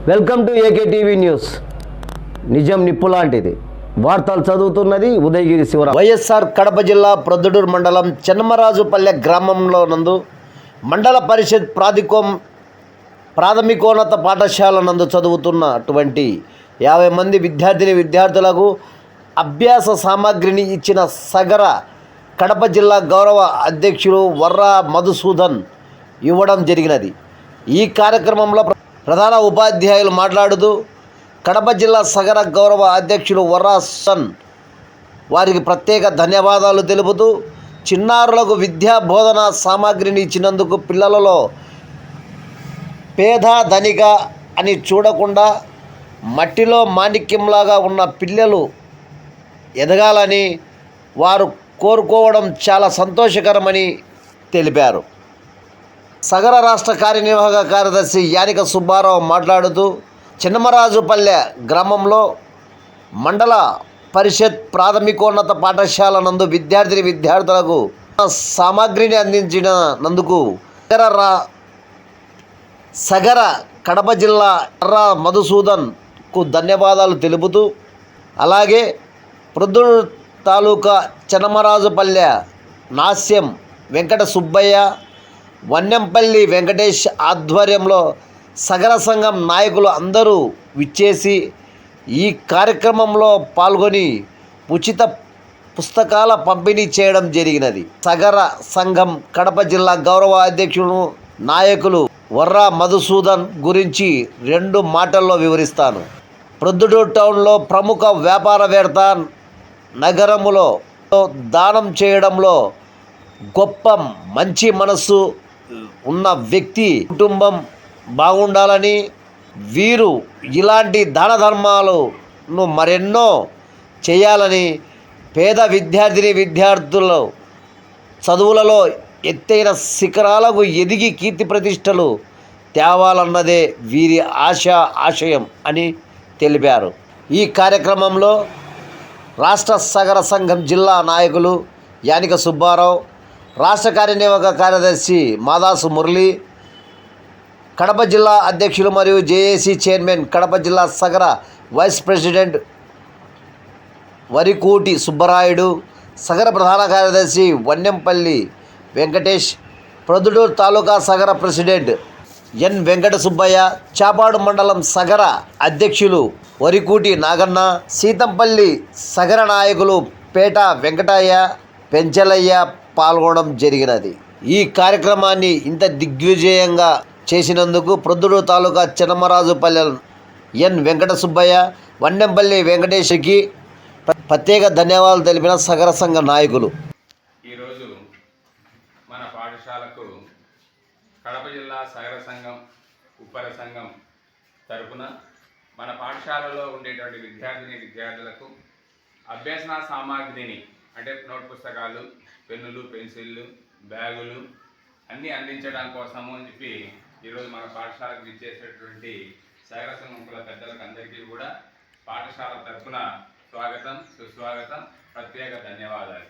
Welcome to AK TV news. నిజం నిప్పు లాంటిది. వార్తలు చదువుతున్నది ఉదయగిరి శివరాం. వైఎస్ఆర్ కడప జిల్లా ప్రొద్దుటూరు మండలం చెన్నమరాజుపల్లె గ్రామంలో నందు మండల పరిషత్ ప్రాథమికోన్నత పాఠశాల నందు చదువుతున్నటువంటి 50 మంది విద్యార్థులకు అభ్యాస సామాగ్రిని ఇచ్చిన సగర కడప జిల్లా గౌరవ అధ్యక్షులు వర్రా మధుసూదన్ ఇవ్వడం జరిగినది. ఈ కార్యక్రమంలో ప్రధాన ఉపాధ్యాయులు మాట్లాడుతూ కడప జిల్లా సగర గౌరవ అధ్యక్షులు వర్రా సన్ వారికి ప్రత్యేక ధన్యవాదాలు తెలుపుతూ చిన్నారులకు విద్యా బోధన సామాగ్రిని ఇచ్చినందుకు పిల్లలలో పేద ధనిక అని చూడకుండా మట్టిలో మాణిక్యంలాగా ఉన్న పిల్లలు ఎదగాలని వారు కోరుకోవడం చాలా సంతోషకరమని తెలిపారు. సగర రాష్ట్ర కార్యనిర్వాహక కార్యదర్శి యానిక సుబ్బారావు మాట్లాడుతూ చిన్నమరాజుపల్లె గ్రామంలో మండల పరిషత్ ప్రాథమికోన్నత పాఠశాల నందు విద్యార్థులకు సామాగ్రిని అందించినందుకు సగర కడప జిల్లా వర్రా మధుసూదన్కు ధన్యవాదాలు తెలుపుతూ అలాగే ప్రొద్దుటూరు తాలూకా చిన్నమరాజుపల్లె నాస్యం వెంకట సుబ్బయ్య, వన్నెంపల్లి వెంకటేష్ ఆధ్వర్యంలో సగర సంఘం నాయకులు అందరూ విచ్చేసి ఈ కార్యక్రమంలో పాల్గొని ఉచిత పుస్తకాల పంపిణీ చేయడం జరిగినది. సగర సంఘం కడప జిల్లా గౌరవ అధ్యక్షులు నాయకులు వర్రా మధుసూదన్ గురించి 2 మాటల్లో వివరిస్తాను. ప్రొద్దుటూరు టౌన్లో ప్రముఖ వ్యాపారవేత్త, నగరములో దానం చేయడంలో గొప్ప మంచి మనస్సు ఉన్న వ్యక్తి. కుటుంబం బాగుండాలని వీరు ఇలాంటి దాన ధర్మాలను మరెన్నో చేయాలని పేద విద్యార్థులు చదువులలో ఎత్తైన శిఖరాలకు ఎదిగి కీర్తి ప్రతిష్టలు తేవాలన్నదే వీరి ఆశయం అని తెలిపారు. ఈ కార్యక్రమంలో రాష్ట్ర సగర సంఘం జిల్లా నాయకులు యానిక సుబ్బారావు, రాష్ట్ర కార్యనిర్వాహక కార్యదర్శి మాదాసు మురళి, కడప జిల్లా అధ్యక్షులు మరియు జేఏసీ చైర్మన్, కడప జిల్లా సగర వైస్ ప్రెసిడెంట్ వరికోటి సుబ్బరాయుడు, సగర ప్రధాన కార్యదర్శి వన్నెంపల్లి వెంకటేష్, ప్రొద్దుటూరు తాలూకా సగర ప్రెసిడెంట్ ఎన్ వెంకట సుబ్బయ్య, చాపాడు మండలం సగర అధ్యక్షులు వరికోటి నాగన్న, సీతంపల్లి సగర నాయకులు పేట వెంకటయ్య, పెంచలయ్య పాల్గొనడం జరిగినది. ఈ కార్యక్రమాన్ని ఇంత దిగ్విజయంగా చేసినందుకు ప్రొద్దుటూరు తాలూకా చిన్నమరాజుపల్లె ఎన్ వెంకట సుబ్బయ్య, వన్నెంపల్లి వెంకటేష్కి ప్రత్యేక ధన్యవాదాలు తెలిపిన సగర సంఘ నాయకులు. ఈరోజు మన పాఠశాలకు కడప జిల్లా సగర సంఘం ఉప్పర సంఘం తరపున మన పాఠశాలలో ఉండేటువంటి విద్యార్థులకు అభ్యసన సామాగ్రిని అంటే నోట్ పుస్తకాలు, పెన్నులు, పెన్సిళ్ళు, బ్యాగులు అన్నీ అందించడం కోసము అని చెప్పి ఈరోజు మన పాఠశాలకు ఇచ్చేసేటువంటి సగర సంఘం పెద్దలకు అందరికీ కూడా పాఠశాల తరఫున స్వాగతం, సుస్వాగతం, ప్రత్యేక ధన్యవాదాలు.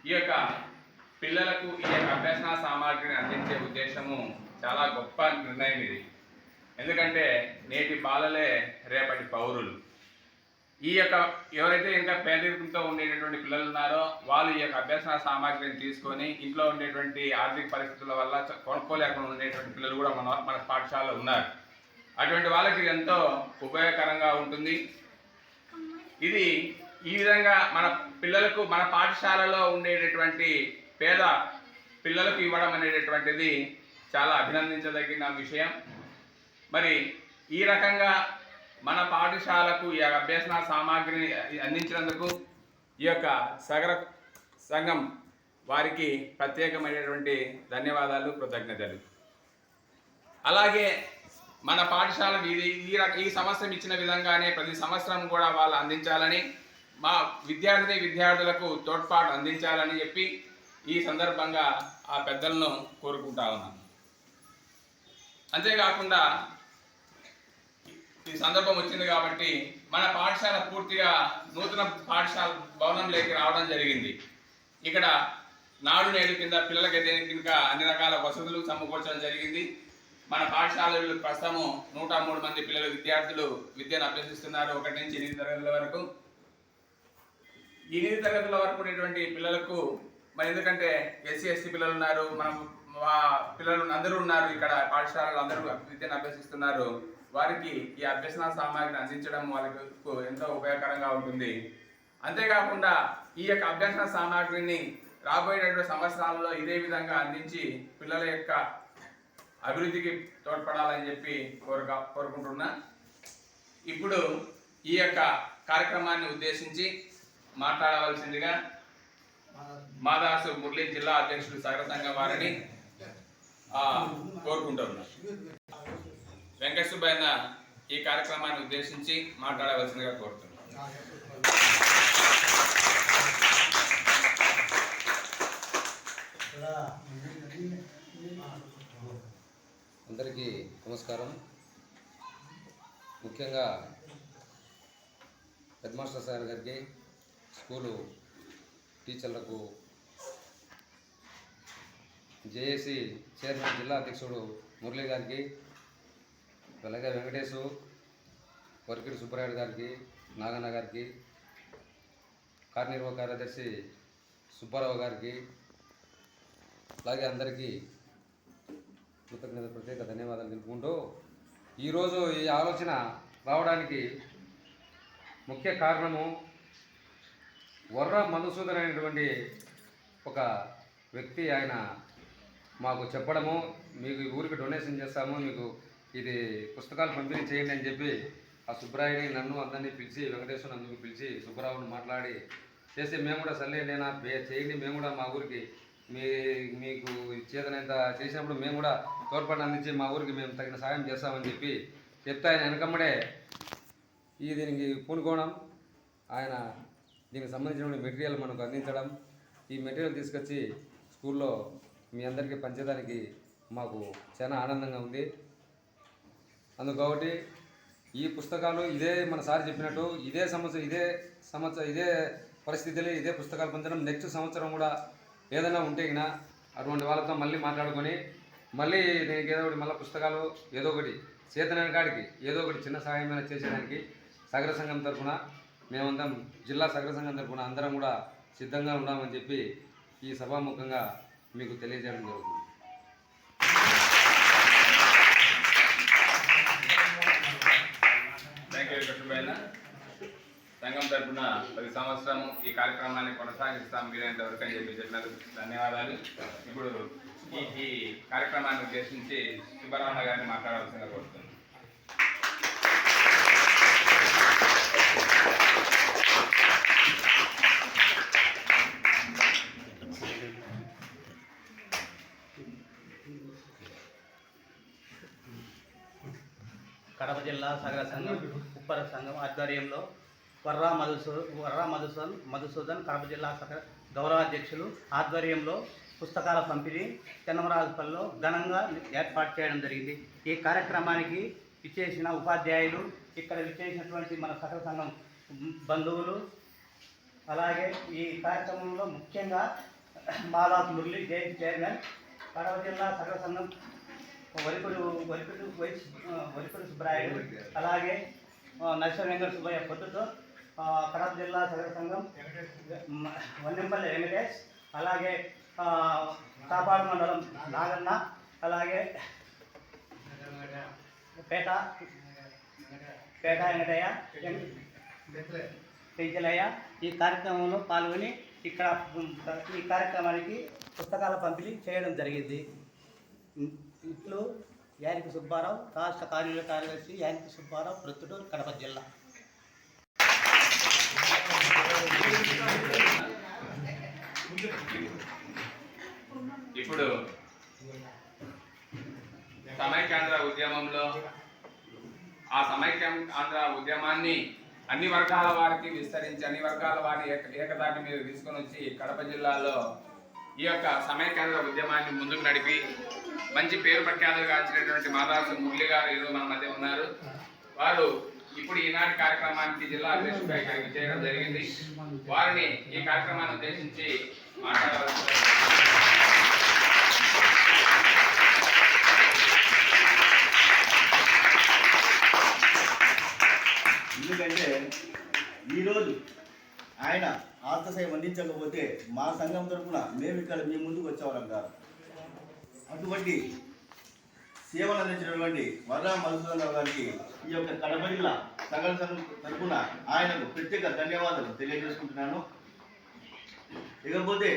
ఈ యొక్క పిల్లలకు ఈ యొక్క అభ్యసన సామాగ్రిని అందించే ఉద్దేశము చాలా గొప్ప నిర్ణయం ఇది. ఎందుకంటే నేటి బాలలే రేపటి పౌరులు. ఈ యొక్క ఎవరైతే ఇంకా పేదరికంతో ఉండేటటువంటి పిల్లలు ఉన్నారో వాళ్ళు ఈ యొక్క అభ్యసన సామాగ్రిని తీసుకొని ఇంట్లో ఉండేటువంటి ఆర్థిక పరిస్థితుల వల్ల కొనుక్కోలేకుండా ఉండేటువంటి పిల్లలు కూడా మన పాఠశాలలో ఉన్నారు. అటువంటి వాళ్ళకి ఎంతో ఉపయోగకరంగా ఉంటుంది. ఇది ఈ విధంగా మన పిల్లలకు మన పాఠశాలలో ఉండేటటువంటి పేద పిల్లలకు ఇవ్వడం అనేటటువంటిది చాలా అభినందించదగిన విషయం. మరి ఈ రకంగా మన పాఠశాలకు ఈ అభ్యసన సామాగ్రిని అందించినందుకు ఈ యొక్క సగర సంఘం వారికి ప్రత్యేకమైనటువంటి ధన్యవాదాలు, కృతజ్ఞతలు. అలాగే మన పాఠశాల ఈ సంవత్సరం ఇచ్చిన విధంగానే ప్రతి సంవత్సరం కూడా వాళ్ళు అందించాలని, మా విద్యార్థులకు తోడ్పాటు అందించాలని చెప్పి ఈ సందర్భంగా ఆ పెద్దలను కోరుకుంటా ఉన్నాను. అంతేకాకుండా ఈ సందర్భం వచ్చింది కాబట్టి మన పాఠశాల పూర్తిగా నూతన పాఠశాల భవనంలోకి రావడం జరిగింది. ఇక్కడ నాడు నేడు కింద పిల్లలకి ఇంకా అన్ని రకాల వసతులు సమకూర్చడం జరిగింది. మన పాఠశాలలు ప్రస్తుతము 103 మంది విద్యార్థులు విద్యను అభ్యసిస్తున్నారు, 1 నుంచి 8 తరగతుల వరకు. ఈ 8 తరగతుల వరకు ఉన్నటువంటి పిల్లలకు మరి ఎందుకంటే ఎస్సీ ఎస్టీ పిల్లలు ఉన్నారు, మనం పిల్లలు అందరూ ఉన్నారు ఇక్కడ పాఠశాలలు, అందరూ విద్యను అభ్యసిస్తున్నారు. వారికి ఈ అభ్యసన సామాగ్రిని అందించడం వాళ్ళకు ఎంతో ఉపయోగకరంగా ఉంటుంది. అంతేకాకుండా ఈ యొక్క అభ్యసన సామాగ్రిని రాబోయేటువంటి సంవత్సరాలలో ఇదే విధంగా అందించి పిల్లల యొక్క అభివృద్ధికి తోడ్పడాలని చెప్పి కోరుకుంటున్నా. ఇప్పుడు ఈ యొక్క కార్యక్రమాన్ని ఉద్దేశించి మాట్లాడవలసిందిగా మాదాసు మురళీ జిల్లా అధ్యక్షుడు సగర సంఘం వారిని కోరుకుంటున్నా. వెంకట సుబ్బయ్య ఈ కార్యక్రమాన్ని ఉద్దేశించి మాట్లాడవలసిందిగా కోరుతున్నాను. అందరికీ నమస్కారం. ముఖ్యంగా హెడ్ మాస్టర్ సార్ గారికి, స్కూలు టీచర్లకు, జేఏసీ చైర్మన్ జిల్లా అధ్యక్షుడు మురళీ గారికి, అలాగే వెంకటేశు, వర్కిడి సుబ్బరాయుడు గారికి, నాగన్న గారికి, కార్యనిర్వాహక కార్యదర్శి సుబ్బారావు గారికి, అలాగే అందరికీ కృతజ్ఞత ప్రత్యేక ధన్యవాదాలు తెలుపుకుంటూ, ఈరోజు ఈ ఆలోచన రావడానికి ముఖ్య కారణము వర్ర మధుసూదన్ అనేటువంటి ఒక వ్యక్తి ఆయన మాకు చెప్పడము, మీకు ఈ ఊరికి డొనేషన్ చేస్తాము, మీకు ఇది పుస్తకాలు పంపిణీ చేయండి అని చెప్పి ఆ సుబ్బరాయుని, నన్ను అందరినీ పిలిచి, వెంకటేశ్వర అందుకు పిలిచి సుబ్బరావుని మాట్లాడి చేసి మేము కూడా సర్లేనా చేయండి, మేము కూడా మా ఊరికి మీకు చేతనంత చేసినప్పుడు మేము కూడా తోడ్పాటు అందించి మా ఊరికి మేము తగిన సాయం చేస్తామని చెప్పి చెప్తే ఆయన వెనకమ్మడే దీనికి పూనుకోవడం, ఆయన దీనికి సంబంధించిన మెటీరియల్ మనకు అందించడం, ఈ మెటీరియల్ తీసుకొచ్చి స్కూల్లో మీ అందరికీ పంచడానికి మాకు చాలా ఆనందంగా ఉంది. అందుకు కాబట్టి ఈ పుస్తకాలు ఇదే మన సార్ చెప్పినట్టు ఇదే సంవత్సరం ఇదే పరిస్థితులు ఇదే పుస్తకాలు పంచడం, నెక్స్ట్ సంవత్సరం కూడా ఏదైనా ఉంటే గినా అటువంటి వాళ్ళతో మళ్ళీ మాట్లాడుకొని మళ్ళీ దీనికి ఏదో ఒకటి మళ్ళీ పుస్తకాలు ఏదో ఒకటి చేతనైన కాడికి ఏదో ఒకటి చిన్న సహాయమైన చేసేదానికి సగర సంఘం తరఫున మేమందరం జిల్లా సగర సంఘం తరఫున అందరం కూడా సిద్ధంగా ఉన్నామని చెప్పి ఈ సభాముఖంగా మీకు తెలియజేయడం జరుగుతుంది. సంఘం తరఫున 10 సంవత్సరం ఈ కార్యక్రమాన్ని కొనసాగిస్తాం వీలైనంత వరకు అని చెప్పి చెప్పినందుకు ధన్యవాదాలు. ఇప్పుడు ఈ కార్యక్రమాన్ని ఉద్దేశించి సుబ్బరామ గారిని మాట్లాడాల్సిందిగా కోరుతున్నాను. కడప జిల్లా సగర సంఘం ఉప్పర సంఘం ఆధ్వర్యంలో వర్రా మధుసూదన్ కడప జిల్లా సగర గౌరవాధ్యక్షులు ఆధ్వర్యంలో పుస్తకాల పంపిణీ చెన్నమరాజుపల్లిలో ఘనంగా ఏర్పాటు చేయడం జరిగింది. ఈ కార్యక్రమానికి విచ్చేసిన ఉపాధ్యాయులు, ఇక్కడ విచ్చేసినటువంటి మన సగర సంఘం బంధువులు, అలాగే ఈ కార్యక్రమంలో ముఖ్యంగా మాదాసు మురళి చైర్మన్, కడప జిల్లా సగర సంఘం వరికుడు సుబ్బరాయుడు, అలాగే నరసింహ వెంకట సుబ్బయ్య పొద్దుతో కడప జిల్లా సగర సంఘం వన్నెంపల్లి వెంకటేష్, అలాగే కాపాడు మండలం నాగన్న, అలాగే పేట వెంకటయ్య, పెంచలయ్య ఈ కార్యక్రమంలో పాల్గొని ఇక్కడ ఈ కార్యక్రమానికి పుస్తకాల పంపిణీ చేయడం జరిగింది. ఇట్లు యానికి సుబ్బారావు, రాష్ట్ర కార్యనిర్వాహక కార్యదర్శి యానికి సుబ్బారావు, ప్రొద్దుటూరు, కడప జిల్లా. ఇప్పుడు సమైక్యాంధ్ర ఉద్యమంలో ఆ సమైక్యాంధ్ర ఉద్యమాన్ని అన్ని వర్గాల వారికి విస్తరించి అన్ని వర్గాల వారి ఏకతాటి మీద తీసుకొని వచ్చి కడప జిల్లాలో ఈ యొక్క సమైక్యాంధ్ర ఉద్యమాన్ని ముందుకు నడిపి మంచి పేరు ప్రఖ్యాతులు గాంచినటువంటి మాదాసు మురళి గారు ఈరోజు మన మధ్య ఉన్నారు. వారు ఇప్పుడు ఈనాటి కార్యక్రమానికి జిల్లా అధ్యక్షుడిగా ఇక్కడికి చేయడం జరిగింది. వారిని ఈ కార్యక్రమాన్ని ఉద్దేశించి మాట్లాడవలసి అందించకపోతే మా సంఘం తరఫున మేము ఇక్కడ మీ ముందుకు వచ్చేవాళ్ళం కాదు. అటువంటి సేవలు అందించినటువంటి వర్రా మధుసూదనరావు గారికి ఈ యొక్క కడప జిల్లా సకల సంఘం తరఫున ఆయనకు ప్రత్యేక ధన్యవాదాలు తెలియజేసుకుంటున్నాను. ఇకపోతే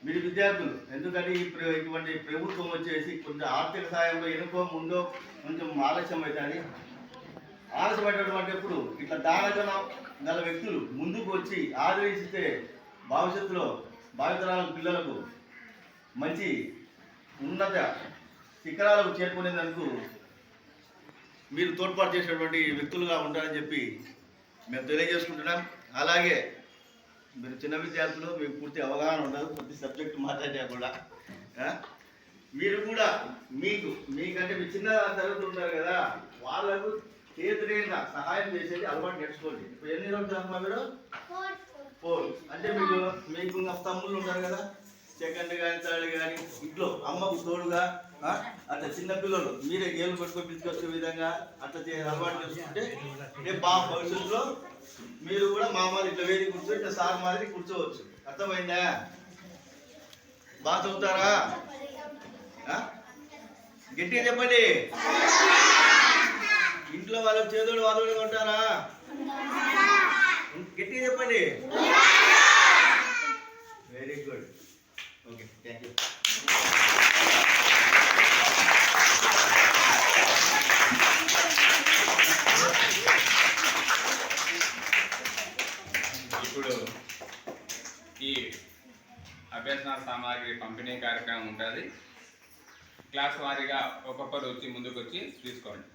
మీరు విద్యార్థులు, ఎందుకంటే ఇటువంటి ప్రభుత్వం వచ్చేసి కొంచెం ఆర్థిక సాయంలో ఎనుకో ముందో కొంచెం ఆలస్యం అవుతుంది. ఆలస్యమైనటువంటిప్పుడు ఇట్లా దానగుణం గల వ్యక్తులు ముందుకు వచ్చి ఆదరిస్తే భవిష్యత్తులో భావితరాల పిల్లలకు మంచి ఉన్నత శిఖరాలకు చేరుకునేందుకు మీరు తోడ్పాటు చేసేటువంటి వ్యక్తులుగా ఉంటారని చెప్పి మేము తెలియజేసుకుంటున్నాం. అలాగే మీరు చిన్న విద్యార్థులు, మీకు పూర్తి అవగాహన ఉండదు ప్రతి సబ్జెక్టు మాట్లాడినా కూడా. మీరు కూడా మీకంటే మీ చిన్న తరగతి ఉంటారు కదా, వాళ్ళకు చేతులైన సహాయం చేసేది అలవాటు నేర్చుకోండి. ఇప్పుడు ఎన్ని రోజులు అమ్మా మీరు? 4. అంటే మీకు తమ్ముళ్ళు ఉంటారు కదా, సెకండ్ కానీ థర్డ్ కానీ, ఇంట్లో అమ్మకు తోడుగా అట్లా చిన్నపిల్లలు మీరే గేలు పట్టుకొని తీసుకొచ్చే విధంగా అట్లా అలవాటు చేసుకుంటే రేపు భవిష్యత్తులో మీరు కూడా మామూలు ఇట్లా వేది కూర్చో, ఇట్లా సార్ మాదిరి కూర్చోవచ్చు. అర్థమైందా? బాగా చదువుతారా? గట్టిగా చెప్పండి. ఇంట్లో వాళ్ళకి చేదోడు వాదోడుగా ఉంటారా? గట్టిగా చెప్పండి. Very good. Okay, thank you. ఇప్పుడు ఈ అభ్యసన సామాగ్రి పంపిణీ కార్యక్రమం ఉంటుంది. క్లాస్ వారీగా ఒక్కొక్కరు వచ్చి ముందుకు వచ్చి తీసుకోండి.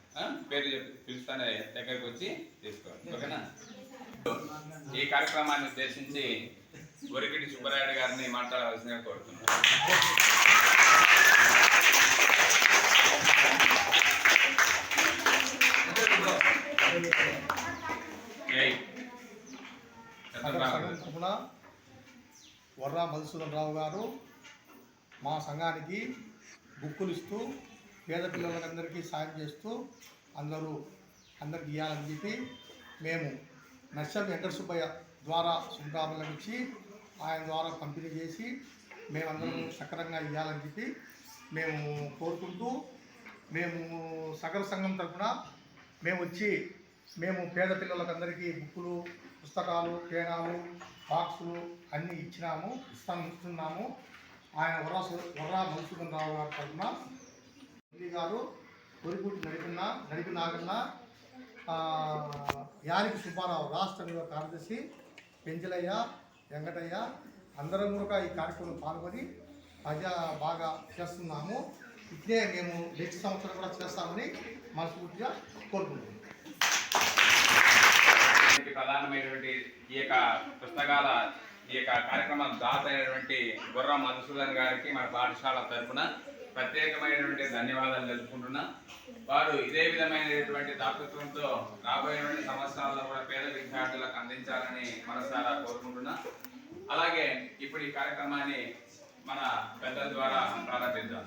పేరు చెప్పి పిలుస్తానే దగ్గరికి వచ్చి తీసుకోండి. ఓకేనా? ఈ కార్యక్రమాన్ని ఉద్దేశించి గొరికిటి సుబ్బరాయుడు గారిని మాట్లాడవలసిందిగా కోరుతున్నాను. తరఫున వర్రా మధుసూదనరావు గారు మా సంఘానికి బుక్కులు ఇస్తూ పేద పిల్లలందరికీ సాయం చేస్తూ అందరికి ఇవ్వాలని చెప్పి మేము నర్సం వెంకట సుబ్బయ్య ద్వారా శుభాకాంక్షలు ఇచ్చి ఆయన ద్వారా పంపిణీ చేసి మేమందరం సక్రమంగా ఇవ్వాలని చెప్పి మేము కోరుకుంటూ, మేము సకల సంఘం తరఫున మేము పేద పిల్లలకందరికీ బుక్కులు, పుస్తకాలు, పేనాలు, బాక్సులు అన్నీ ఇస్తున్నాము. ఆయన వర్రా మధుసూదనరావు గారి తరఫున గారు కొరిపూటి నడిపి నాగన్న, యానికి సుబ్బారావు రాష్ట్ర నియోజక కార్యదర్శి, పెంచలయ్య, వెంకటయ్య అందరం కూడా ఈ కార్యక్రమంలో పాల్గొని బాగా చేస్తున్నాము. ఇట్లే మేము నెక్స్ట్ సంవత్సరం కూడా చేస్తామని మనస్ఫూర్తిగా కోరుకుంటున్నాము. ప్రధానమైనటువంటి ఈ యొక్క పుస్తకాల ఈ యొక్క కార్యక్రమం దాత అయినటువంటి వర్రా మధుసూదన్ గారికి మన పాఠశాల తరఫున ప్రత్యేకమైనటువంటి ధన్యవాదాలు తెలుపుకుంటున్నా. వారు ఇదే విధమైనటువంటి దాతృత్వంతో రాబోయేటువంటి సంవత్సరాల్లో కూడా పేద విద్యార్థులకు అందించాలని మనసారా కోరుకుంటున్నా. అలాగే ఇప్పుడు ఈ కార్యక్రమాన్ని మన పెద్దల ద్వారా ప్రారంభిద్దాం.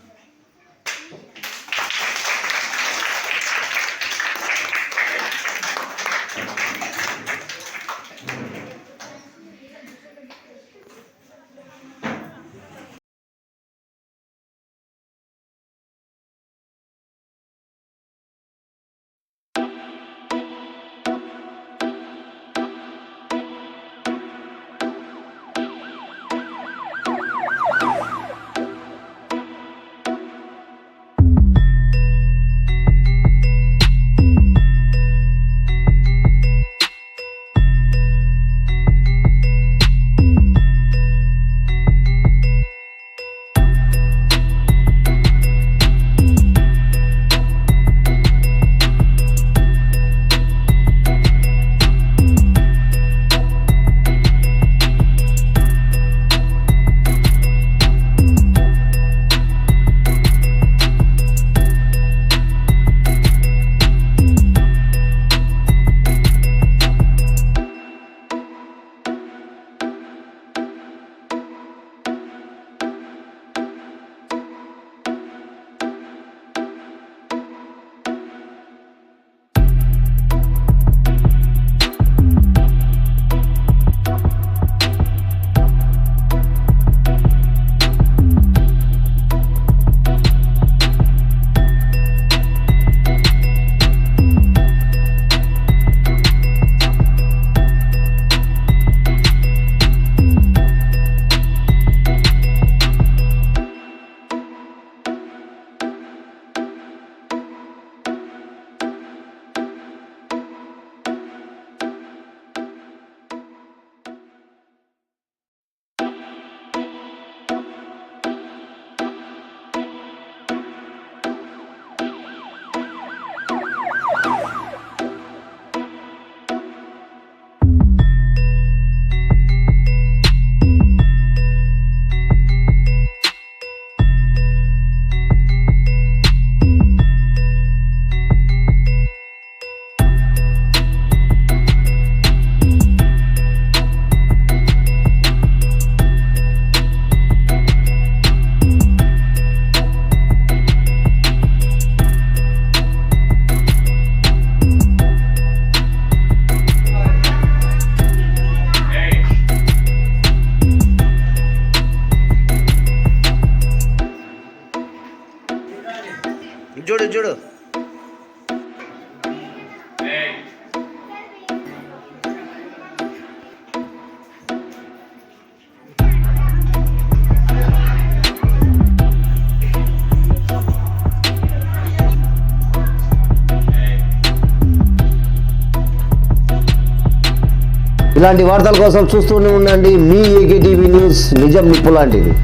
చూడు చూడు. ఏయ్. ఇలాంటి వార్తల కోసం చూస్తూనే ఉండండి మీ ఏకే టీవీ న్యూస్, నిజం నిప్పు లాంటిది.